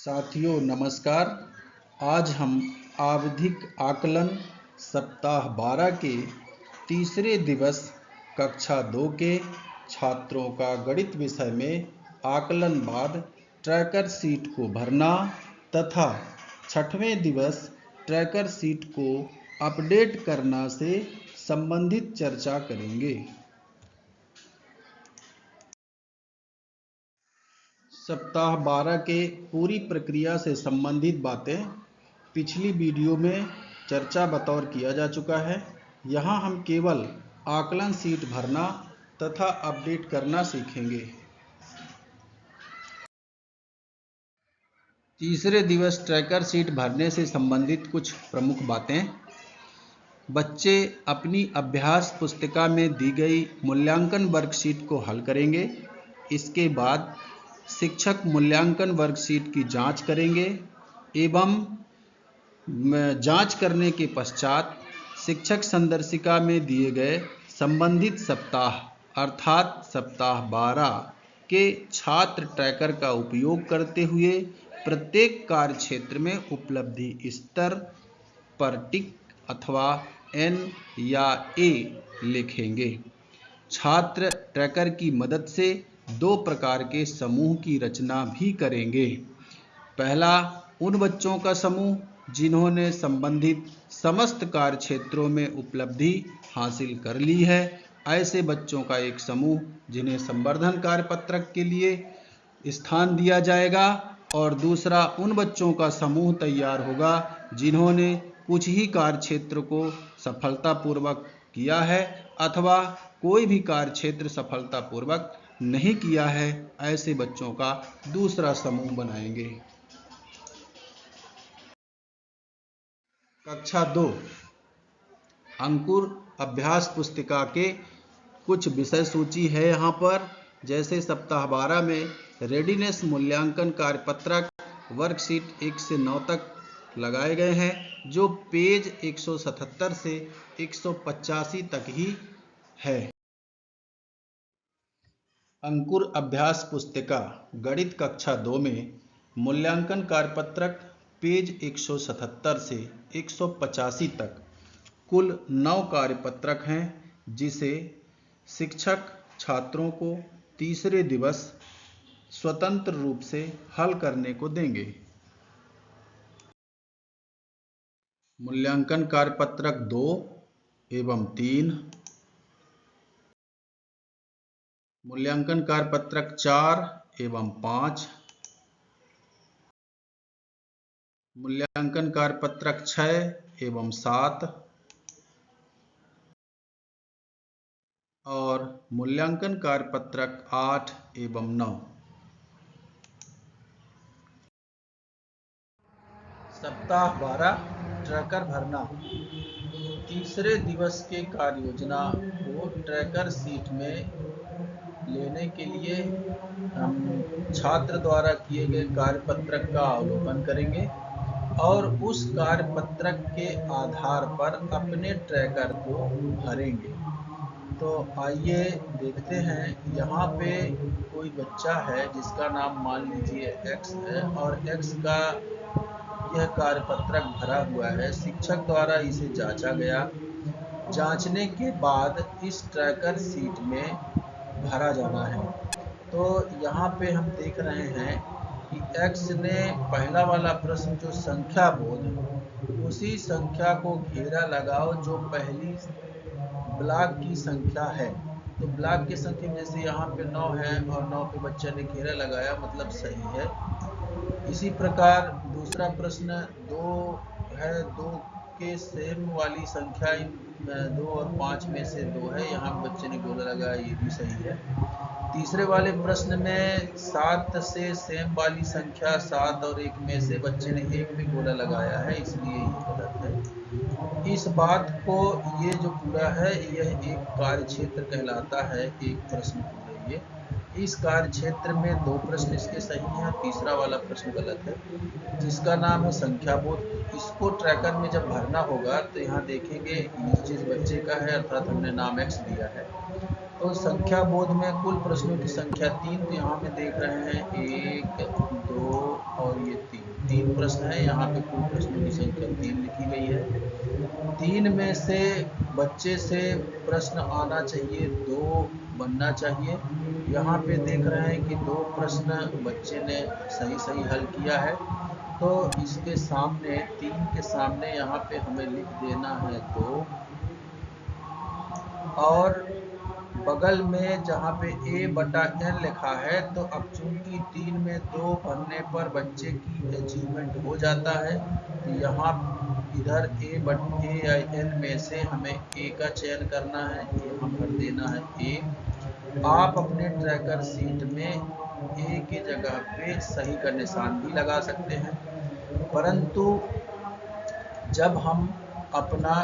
साथियों नमस्कार। आज हम आवधिक आकलन सप्ताह 12 के तीसरे दिवस कक्षा 2 के छात्रों का गणित विषय में आकलन बाद ट्रैकर शीट को भरना तथा छठवें दिवस ट्रैकर शीट को अपडेट करना से संबंधित चर्चा करेंगे। सप्ताह 12 के पूरी प्रक्रिया से संबंधित बातें पिछली वीडियो में चर्चा बतौर किया जा चुका है। यहाँ हम केवल आकलन शीट भरना तथा अपडेट करना सीखेंगे। तीसरे दिवस ट्रैकर शीट भरने से संबंधित कुछ प्रमुख बातें। बच्चे अपनी अभ्यास पुस्तिका में दी गई मूल्यांकन वर्कशीट को हल करेंगे। इसके बाद शिक्षक मूल्यांकन वर्कशीट की जांच करेंगे एवं जांच करने के पश्चात शिक्षक संदर्शिका में दिए गए संबंधित सप्ताह अर्थात सप्ताह 12 के छात्र ट्रैकर का उपयोग करते हुए प्रत्येक कार्य क्षेत्र में उपलब्धि स्तर पर टिक अथवा N या A लिखेंगे। छात्र ट्रैकर की मदद से 2 प्रकार के समूह की रचना भी करेंगे। पहला, उन बच्चों का समूह जिन्होंने संबंधित समस्त कार्य क्षेत्रों में उपलब्धि हासिल कर ली है, ऐसे बच्चों का एक समूह जिन्हें संवर्धन कार्य पत्रक के लिए स्थान दिया जाएगा, और दूसरा उन बच्चों का समूह तैयार होगा जिन्होंने कुछ ही कार्य क्षेत्र को सफलतापूर्वक किया है अथवा कोई भी कार्य क्षेत्र सफलतापूर्वक नहीं किया है, ऐसे बच्चों का दूसरा समूह बनाएंगे। कक्षा 2 अंकुर अभ्यास पुस्तिका के कुछ विषय सूची है यहाँ पर, जैसे सप्ताह 12 में रेडीनेस मूल्यांकन कार्यपत्रक वर्कशीट 1 से 9 तक लगाए गए हैं, जो पेज 177 से 185 तक ही है। अंकुर अभ्यास पुस्तिका गणित कक्षा 2 में मूल्यांकन कार्यपत्रक पेज 177 से 185 तक कुल 9 कार्यपत्रक हैं, जिसे शिक्षक छात्रों को तीसरे दिवस स्वतंत्र रूप से हल करने को देंगे। मूल्यांकन कार्यपत्रक 2 एवं 3, मूल्यांकन कार्यपत्रक 4 एवं 5, मूल्यांकन कार्यपत्रक 6 एवं 7 और मूल्यांकन कार्यपत्रक 8 एवं 9। सप्ताह 12 ट्रैकर भरना। तीसरे दिवस के कार्य योजना को ट्रैकर शीट में लेने के लिए हम छात्र द्वारा किए गए कार्यपत्रक का अवलोकन करेंगे और उस कार्यपत्रक के आधार पर अपने ट्रैकर को भरेंगे। तो आइए देखते हैं। यहाँ पे कोई बच्चा है जिसका नाम मान लीजिए X है और X का यह कार्यपत्रक भरा हुआ है। शिक्षक द्वारा इसे जांचा गया। जांचने के बाद इस ट्रैकर शीट में भरा जाना है। तो यहाँ पे हम देख रहे हैं कि X ने पहला वाला प्रश्न जो संख्या बोध, उसी संख्या को घेरा लगाओ जो पहली ब्लॉक की संख्या है। तो ब्लॉक की संख्या जैसे यहाँ पे 9 है और 9 पे बच्चे ने घेरा लगाया, मतलब सही है। इसी प्रकार दूसरा प्रश्न 2 है, 2 के सेम वाली संख्या 2 और 5 में से 2 है, यहाँ बच्चे ने गोला लगाया, ये भी सही है। तीसरे वाले प्रश्न में 7 से सेम वाली संख्या 7 और 1 में से बच्चे ने 1 में गोला लगाया है, इसलिए ये गलत है। इस बात को ये जो पूरा है यह एक कार्य क्षेत्र कहलाता है। एक प्रश्न पूरा ये इस कार्य क्षेत्र में 2 प्रश्न इसके सही हैं, तीसरा वाला प्रश्न गलत है, जिसका नाम है संख्या बोध। इसको ट्रैकर में जब भरना होगा तो यहाँ देखेंगे जिस बच्चे का है, अर्थात हमने नाम X दिया है, तो संख्या बोध में कुल प्रश्नों की संख्या 3, तो यहाँ पे देख रहे हैं 1, 2 और ये 3। 3 प्रश्न है। यहाँ पे कुल प्रश्नों की संख्या 3 लिखी गई है। 3 में से बच्चे से प्रश्न आना चाहिए, 2 बनना चाहिए। यहाँ पे देख रहे हैं कि 2 प्रश्न बच्चे ने सही हल किया है, तो इसके सामने 3 के सामने यहाँ पे हमें लिख देना है 2, और बगल में जहाँ पे a/n लिखा है, तो अब चूंकि 3 में 2 बनने पर बच्चे की अचीवमेंट हो जाता है, तो यहाँ इधर a या n में से हमें a का चयन करना है, यहाँ भर देना है a। आप अपने ट्रैकर सीट में a के जगह पे सही का निशान भी लगा सकते हैं, परंतु जब हम अपना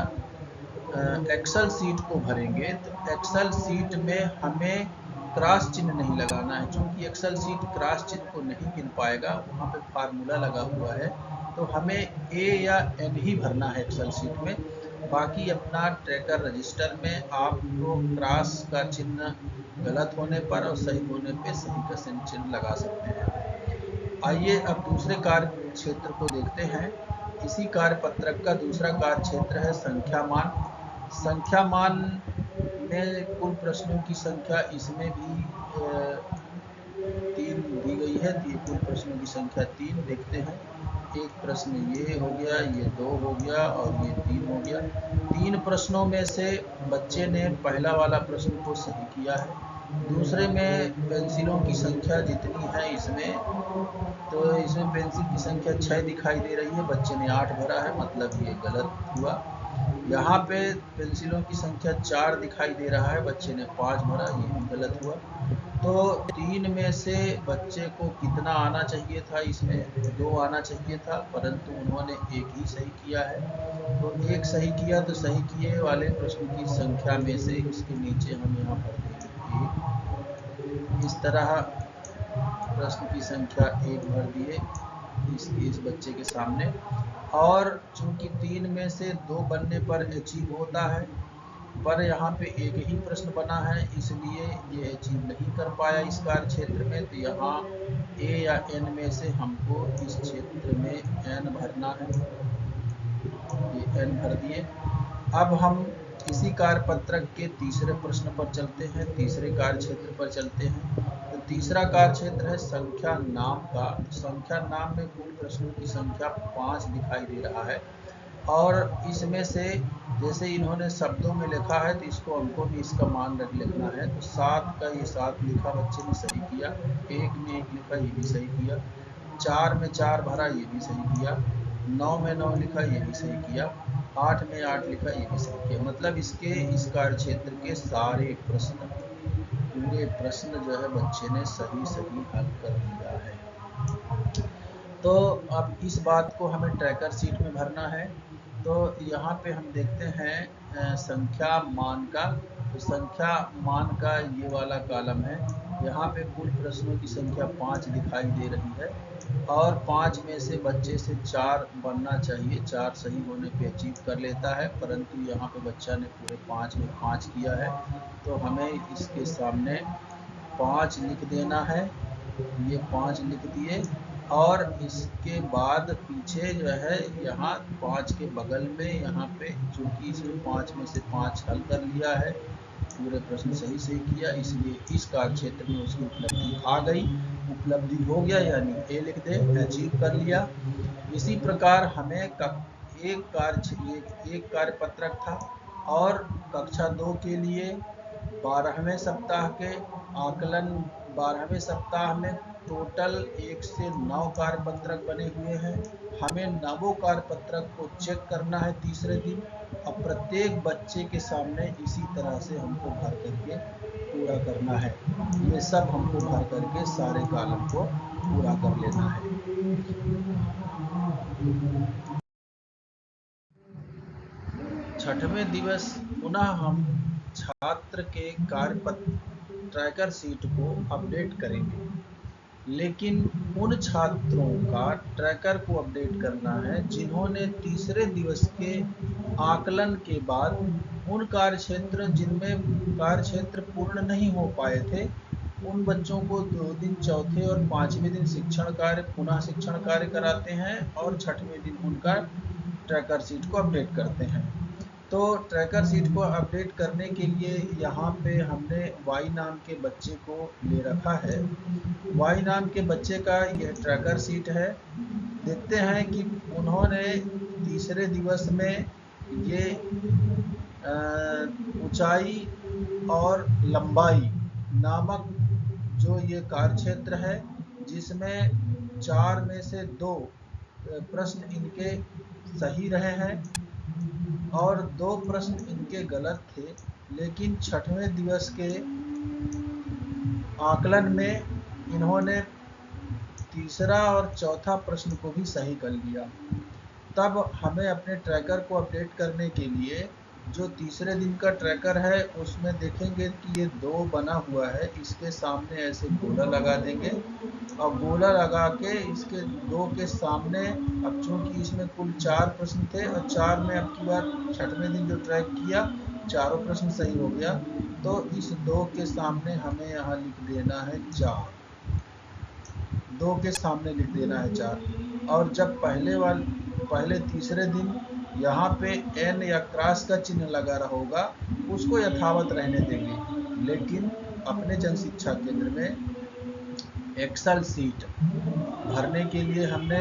एक्सेल सीट को भरेंगे तो एक्सेल सीट में हमें क्रॉस चिन्ह नहीं लगाना है, क्योंकि एक्सेल सीट क्रॉस चिन्ह को नहीं गिन पाएगा, वहाँ पे फार्मूला लगा हुआ है। तो हमें ए या एन ही भरना है एक्सेल सीट में। बाकी अपना ट्रैकर रजिस्टर में आपको क्रॉस का चिन्ह गलत होने पर और सही होने पे सही का चिन्ह लगा सकते हैं। आइए अब दूसरे कार्य क्षेत्र को देखते हैं। इसी कार्य पत्रक का दूसरा कार्य क्षेत्र है संख्या मान। संख्या मान में कुल प्रश्नों की संख्या इसमें भी 3 दी गई है, तो ये कुल प्रश्नों की संख्या 3 देखते हैं। एक प्रश्न ये हो गया, ये 2 हो गया और ये 3 हो गया। 3 प्रश्नों में से बच्चे ने पहला वाला प्रश्न को सही किया है। दूसरे में पेंसिलों की संख्या जितनी है इसमें, तो इसमें पेंसिल की संख्या 6 दिखाई दे रही है, बच्चे ने 8 भरा है, मतलब ये गलत हुआ। यहाँ पे पेंसिलों की संख्या 4 दिखाई दे रहा है, बच्चे ने 5 भरा, ये भी गलत हुआ। तो 3 में से बच्चे को कितना आना चाहिए था, इसमें 2 आना चाहिए था, परंतु उन्होंने 1 ही सही किया है। तो 1 सही किया, तो सही किए वाले प्रश्न की संख्या में से इसके नीचे हम यहाँ भर देंगे 1। इस तरह प्रश्न की संख्या 1 भर दिए इस बच्चे के सामने। और चूंकि 3 में से 2 बनने पर अचीव होता है, पर यहाँ पे एक ही प्रश्न बना है, इसलिए ये अचीव नहीं कर पाया इस कार्य क्षेत्र में। तो यहाँ a या n में से हमको इस क्षेत्र में n भरना है, ये n भर दिए। अब हम इसी कार्य पत्रक के तीसरे प्रश्न पर चलते हैं, तीसरे कार्य क्षेत्र पर चलते हैं। तो तीसरा कार्य क्षेत्र है संख्या नाम का। संख्या नाम में कुल प्रश्नों की संख्या 5 दिखाई दे रहा है, और इसमें से जैसे इन्होंने शब्दों में लिखा है, तो इसको हमको भी इसका मान रख लिखना है। तो 7 का ये 7 लिखा, बच्चे ने सही किया। 1 में 1 लिखा, ये भी सही किया। 4 में 4 भरा, ये भी सही किया। 9 में 9 लिखा, ये भी सही किया। 8 में 8 लिखा, ये भी सही किया। मतलब इसके इस कार्य क्षेत्र के सारे प्रश्न, पूरे प्रश्न जो है बच्चे ने सही हल कर दिया है। तो अब इस बात को हमें ट्रैकर सीट में भरना है। तो यहाँ पे हम देखते हैं संख्या मान का। तो संख्या मान का ये वाला कॉलम है, यहाँ पे कुल प्रश्नों की संख्या 5 दिखाई दे रही है, और 5 में से बच्चे से 4 बनना चाहिए। 4 सही होने पे अचीव कर लेता है, परंतु यहाँ पे बच्चा ने पूरे 5 में 5 किया है, तो हमें इसके सामने 5 लिख देना है। ये 5 लिख दिए, और इसके बाद पीछे जो है यहाँ 5 के बगल में यहाँ पे, चूंकि इसमें 5 में से 5 हल कर लिया है, पूरे प्रश्न सही किया, इसलिए इस कार्य क्षेत्र में उसकी उपलब्धि आ गई। उपलब्धि हो गया यानी ए लिख दे, अचीव कर लिया। इसी प्रकार हमें एक कार्य पत्रक था, और कक्षा 2 के लिए 12वें सप्ताह के आकलन, 12वें सप्ताह में टोटल 1 से 9 कार्य पत्रक बने हुए हैं। हमें 9 कार्य पत्रक को चेक करना है तीसरे दिन, और प्रत्येक बच्चे के सामने इसी तरह से हमको भर करके पूरा करना है। ये सब हमको भर करके सारे कॉलम को पूरा कर लेना है। छठवें दिवस पुनः हम छात्र के ट्रैकर सीट को अपडेट करेंगे, लेकिन उन छात्रों का ट्रैकर को अपडेट करना है जिन्होंने तीसरे दिवस के आकलन के बाद उन कार्यक्षेत्र जिनमें कार्यक्षेत्र पूर्ण नहीं हो पाए थे, उन बच्चों को 2 दिन चौथे और 5वें दिन शिक्षण कार्य पुनः शिक्षण कार्य कराते हैं और 6वें दिन उनका ट्रैकर सीट को अपडेट करते हैं। तो ट्रैकर सीट को अपडेट करने के लिए यहाँ पे हमने वाई नाम के बच्चे को ले रखा है। वाई नाम के बच्चे का यह ट्रैकर सीट है। देखते हैं कि उन्होंने तीसरे दिवस में ये ऊंचाई और लंबाई नामक जो ये कार्यक्षेत्र है, जिसमें 4 में से 2 प्रश्न इनके सही रहे हैं और 2 प्रश्न इनके गलत थे, लेकिन 6वें दिवस के आकलन में इन्होंने तीसरा और चौथा प्रश्न को भी सही कर लिया। तब हमें अपने ट्रैकर को अपडेट करने के लिए जो तीसरे दिन का ट्रैकर है उसमें देखेंगे कि ये 2 बना हुआ है, इसके सामने ऐसे गोला लगा देंगे और गोला लगा के इसके 2 के सामने, अब चूंकि इसमें कुल 4 प्रश्न थे और 4 में अब की बार 6वें दिन जो ट्रैक किया चारों प्रश्न सही हो गया, तो इस 2 के सामने हमें यहाँ लिख देना है 4, 2 के सामने लिख देना है 4। और जब पहले तीसरे दिन यहाँ पे एन या क्रॉस का चिन्ह लगा रहा होगा उसको यथावत रहने देंगे, लेकिन अपने जन शिक्षा केंद्र में एक्सेल सीट भरने के लिए हमने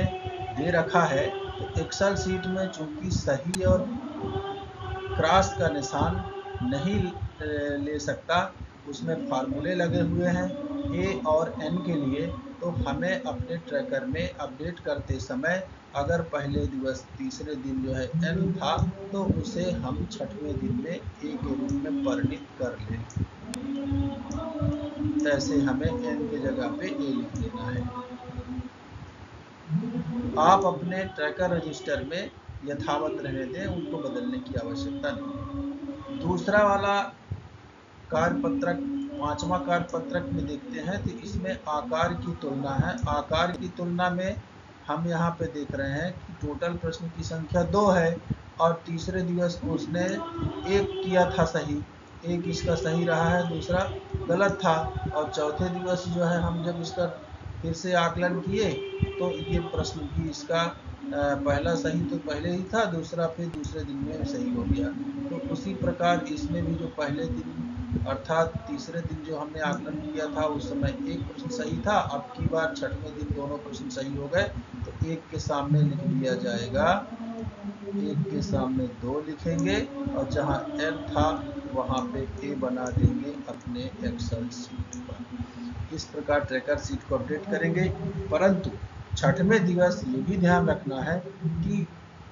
दे रखा है। तो एक्सेल सीट में चूंकि सही और क्रॉस का निशान नहीं ले सकता, उसमें फार्मूले लगे हुए हैं ए और एन के लिए, तो हमें अपने ट्रैकर में अपडेट करते समय अगर पहले दिवस तीसरे दिन जो है एन था तो उसे हम 6वें दिन में ए के रूप में परिणित कर लें। ऐसे हमें एन के जगह पे ए लिख देना है। आप अपने ट्रैकर रजिस्टर में यथावत रहने दें, उनको बदलने की आवश्यकता नहीं। दूसरा वाला कार्यपत्रक 5वां कार्यपत्रक में देखते हैं तो इसमें आकार की तुलना है। आकार की तुलना में हम यहाँ पे देख रहे हैं कि टोटल प्रश्न की संख्या 2 है और तीसरे दिवस उसने 1 किया था सही, 1 इसका सही रहा है, दूसरा गलत था। और चौथे दिवस जो है हम जब इसका फिर से आकलन किए तो ये प्रश्न भी इसका पहला सही तो पहले ही था, दूसरा फिर दूसरे दिन में सही हो गया। तो उसी प्रकार इसमें भी जो पहले दिन अर्थात तीसरे दिन जो हमने आकलन किया था उस समय 1 प्रश्न सही था, अब की बार 6वें दिन दोनों प्रश्न सही हो गए, तो 1 के सामने लिख दिया जाएगा, 1 के सामने 2 लिखेंगे और जहां एन था वहां पे ए बना देंगे अपने एक्सेल सीट पर। इस प्रकार ट्रैकर सीट को अपडेट करेंगे। परंतु 6वें दिवस ये भी ध्यान रखना है कि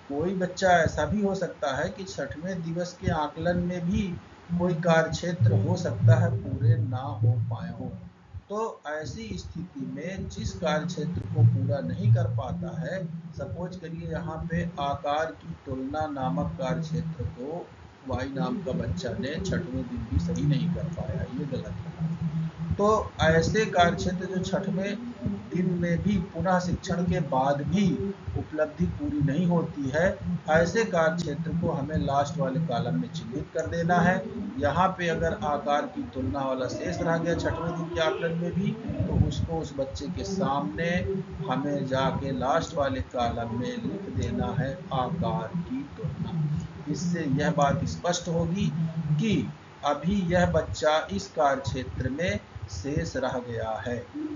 कोई बच्चा ऐसा भी हो सकता है कि 6वें दिवस के आकलन में भी कोई कार्यक्षेत्र हो सकता है पूरे ना हो पाए हो। तो ऐसी स्थिति में जिस कार्यक्षेत्र को पूरा नहीं कर पाता है, सपोज करिए यहाँ पे आकार की तुलना नामक कार्यक्षेत्र को वाई नाम का बच्चा ने 6वें दिन भी सही नहीं कर पाया, ये गलत है। तो ऐसे कार्यक्षेत्र जो 6वें दिन में भी पुनः शिक्षण के बाद भी उपलब्धि पूरी नहीं होती है, ऐसे कार्यक्षेत्र को हमें लास्ट वाले कॉलम में चिन्हित कर देना है। यहाँ पे अगर आकार की तुलना वाला शेष रह गया 6वें दिन के आकलन में भी, तो उसको उस बच्चे के सामने हमें जाके लास्ट वाले कॉलम में लिख देना है आकार की तुलना। इससे यह बात स्पष्ट होगी कि अभी यह बच्चा इस कार्यक्षेत्र में शेष रह गया है।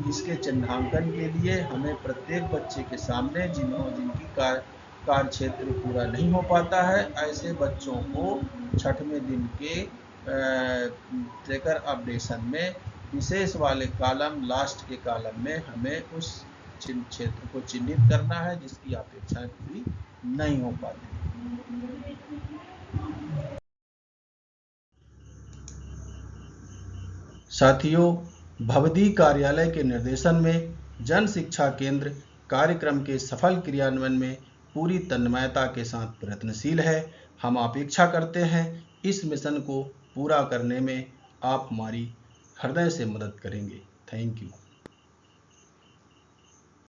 इसके चिन्हांकन के लिए हमें प्रत्येक बच्चे के सामने जिनकी कार्यक्षेत्र पूरा नहीं हो पाता है, ऐसे बच्चों को 6वें दिन के ट्रैकर अपडेशन में विशेष वाले कॉलम लास्ट के कॉलम में हमें उस क्षेत्र को चिन्हित करना है जिसकी अपेक्षाएं पूरी नहीं हो पाती। साथियों, भवदी कार्यालय के निर्देशन में जन शिक्षा केंद्र कार्यक्रम के सफल क्रियान्वयन में पूरी तन्मयता के साथ प्रयत्नशील है। हम अपेक्षा करते हैं इस मिशन को पूरा करने में आप हमारी हृदय से मदद करेंगे। Thank you.